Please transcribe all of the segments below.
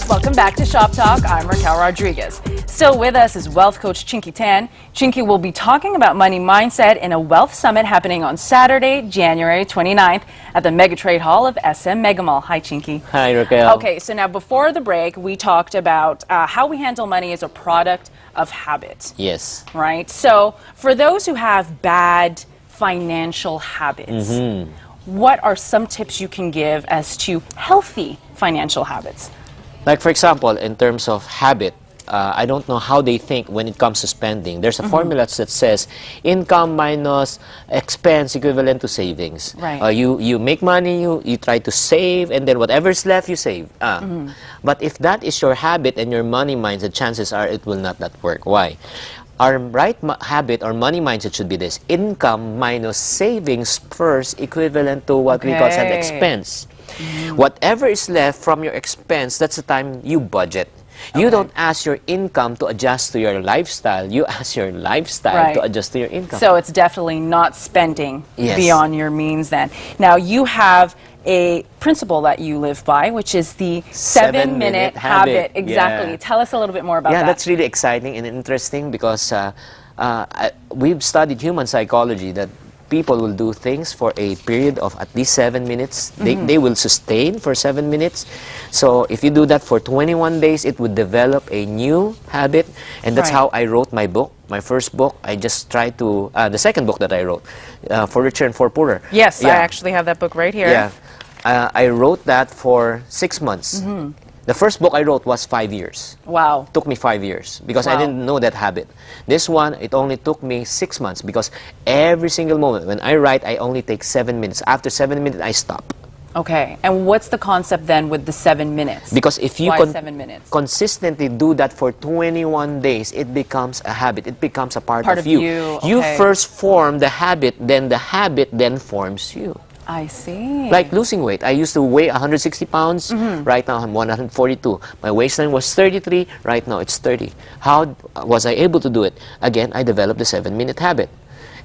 Welcome back to Shop Talk. I'm Raquel Rodriguez. Still with us is wealth coach Chinky Tan. Chinky will be talking about money mindset in a wealth summit happening on Saturday, January 29th at the Megatrade Hall of SM Mega Mall. Hi, Chinky. Hi, Raquel. Okay, so now before the break, we talked about how we handle money as a product of habit. Yes. Right? So for those who have bad financial habits, what are some tips you can give as to healthy financial habits? Like, for example, in terms of habit, I don't know how they think when it comes to spending. There's a formula that says income minus expense equivalent to savings. Right. You make money, you try to save, and then whatever's left, you save. But if that is your habit and your money mindset, chances are it will not work. Why? Our right habit or money mindset should be this: income minus savings first equivalent to what we call an expense. Whatever is left from your expense, that's the time you budget. You don't ask your income to adjust to your lifestyle. You ask your lifestyle to adjust to your income. So it's definitely not spending beyond your means then. Now, you have a principle that you live by, which is the 7-minute habit. Exactly. Yeah. Tell us a little bit more about that. Yeah, that's really exciting and interesting because we've studied human psychology that people will do things for a period of at least 7 minutes. They will sustain for 7 minutes. So if you do that for 21 days, it would develop a new habit. And that's how I wrote my book. My first book, I just tried to, the second book that I wrote, For Richer and For Poorer. Yes, I actually have that book right here. Yeah, I wrote that for 6 months. The first book I wrote was 5 years. Wow. Took me 5 years because I didn't know that habit. This one, it only took me 6 months because every single moment when I write, I only take 7 minutes. After 7 minutes, I stop. Okay. And what's the concept then with the 7 minutes? Because if you 7 minutes? consistently do that for 21 days, it becomes a habit. It becomes a part of you. You Okay. first form the habit then forms you. I see. Like losing weight. I used to weigh 160 pounds. Right now, I'm 142. My waistline was 33. Right now, it's 30. How was I able to do it? Again, I developed the 7-minute habit.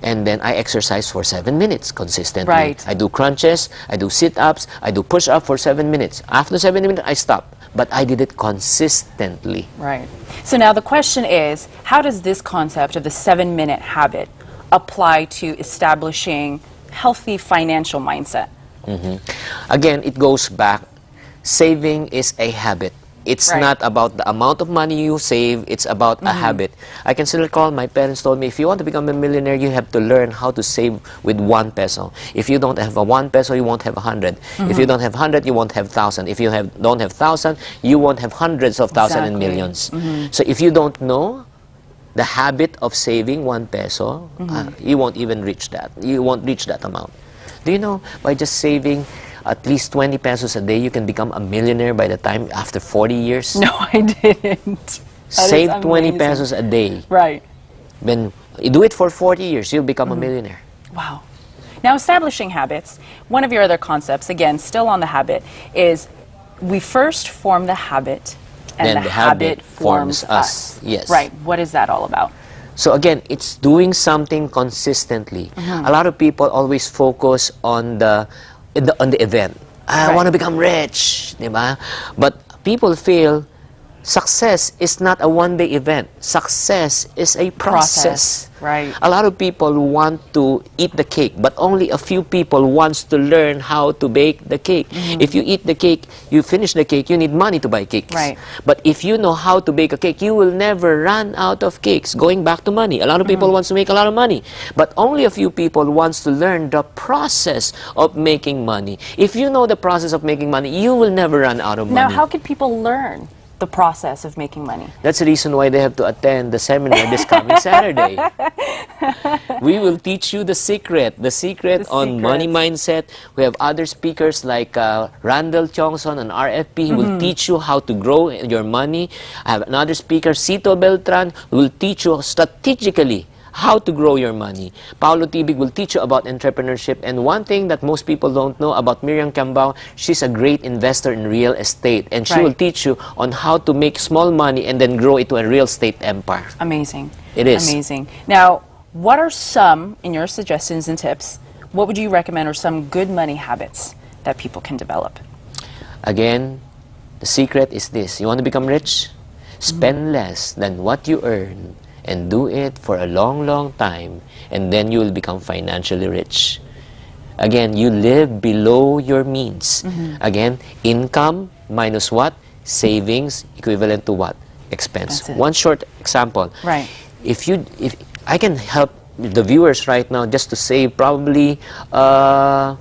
And then I exercise for 7 minutes consistently. Right. I do crunches, I do sit-ups, I do push-up for 7 minutes. After 7 minutes, I stop. But I did it consistently. Right. So now the question is, how does this concept of the 7-minute habit apply to establishing healthy financial mindset? Again, it goes back. Saving is a habit. It's not about the amount of money you save, it's about a habit. I can still recall my parents told me, if you want to become a millionaire, you have to learn how to save with 1 peso. If you don't have a 1 peso, you won't have 100. If you don't have 100, you won't have 1,000. If you don't have 1,000, you won't have hundreds of thousands and millions. So if you don't know the habit of saving 1 peso, you won't even reach that. You won't reach that amount. Do you know, by just saving at least 20 pesos a day, you can become a millionaire by the time after 40 years? No, I didn't. Save 20 pesos a day. Right. When you do it for 40 years, you'll become a millionaire. Wow. Now, establishing habits, one of your other concepts, again, still on the habit, is we first form the habit and Then the habit forms us. Yes. Right. What is that all about? So again, it's doing something consistently. A lot of people always focus on the event. I want to become rich, diba? But people feel success is not a one-day event. Success is a process. Right. A lot of people want to eat the cake, but only a few people wants to learn how to bake the cake. If you eat the cake, you finish the cake, you need money to buy cakes. Right. But if you know how to bake a cake, you will never run out of cakes. Going back to money, a lot of people wants to make a lot of money, but only a few people wants to learn the process of making money. If you know the process of making money, you will never run out of money. Now, how can people learn the process of making money? That's the reason why they have to attend the seminar this coming Saturday. We will teach you the secret on money mindset. We have other speakers like Randall Chongson and RFP who will teach you how to grow your money. I have another speaker, Cito Beltran, who will teach you strategically how to grow your money. Paulo Tibig will teach you about entrepreneurship. And one thing that most people don't know about Miriam Cambao, she's a great investor in real estate. And she will teach you on how to make small money and then grow it to a real estate empire. Amazing. It is. Amazing. Now, what are some, in your suggestions and tips, what would you recommend are some good money habits that people can develop? Again, The secret is this. You want to become rich? Spend less than what you earn and do it for a long, long time, and then you will become financially rich. Again, you live below your means. Again, income minus what? Savings equivalent to what? Expense. One short example. Right. If I can help the viewers right now just to save probably 15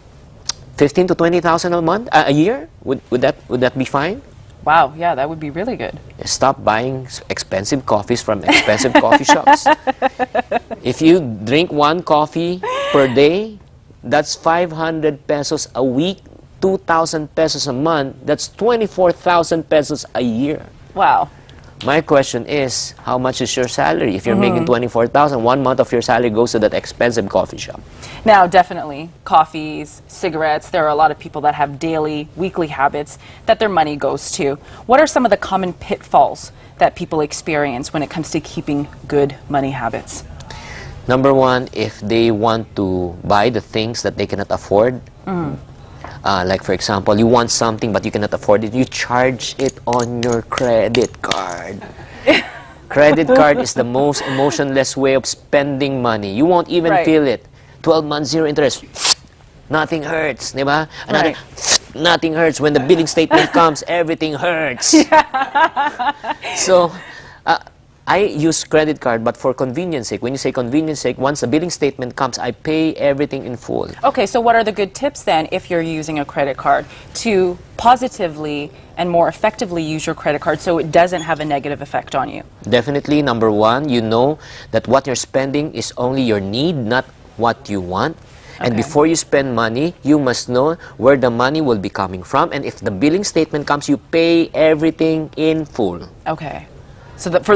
to 20,000 a month, a year, would that be fine? Wow, yeah, that would be really good. Stop buying expensive coffees from expensive coffee shops. If you drink one coffee per day, that's 500 pesos a week, 2,000 pesos a month, that's 24,000 pesos a year. Wow. My question is, how much is your salary? If you're making 24,000, 1 month of your salary goes to that expensive coffee shop. Now, definitely, coffees, cigarettes, there are a lot of people that have daily, weekly habits that their money goes to. What are some of the common pitfalls that people experience when it comes to keeping good money habits? Number one, if they want to buy the things that they cannot afford, like for example, you want something but you cannot afford it, you charge it on your credit card. Credit card is the most emotionless way of spending money. You won't even feel it. 12 months, 0 interest. Nothing hurts, di ba? Another, nothing hurts. When the billing statement comes, everything hurts. So, I use credit card, but for convenience sake. When you say convenience sake, once the billing statement comes, I pay everything in full. Okay, so what are the good tips then if you're using a credit card to positively and more effectively use your credit card so it doesn't have a negative effect on you? Definitely, number one, you know that what you're spending is only your need, not what you want. And before you spend money, you must know where the money will be coming from. And if the billing statement comes, you pay everything in full. Okay. So that for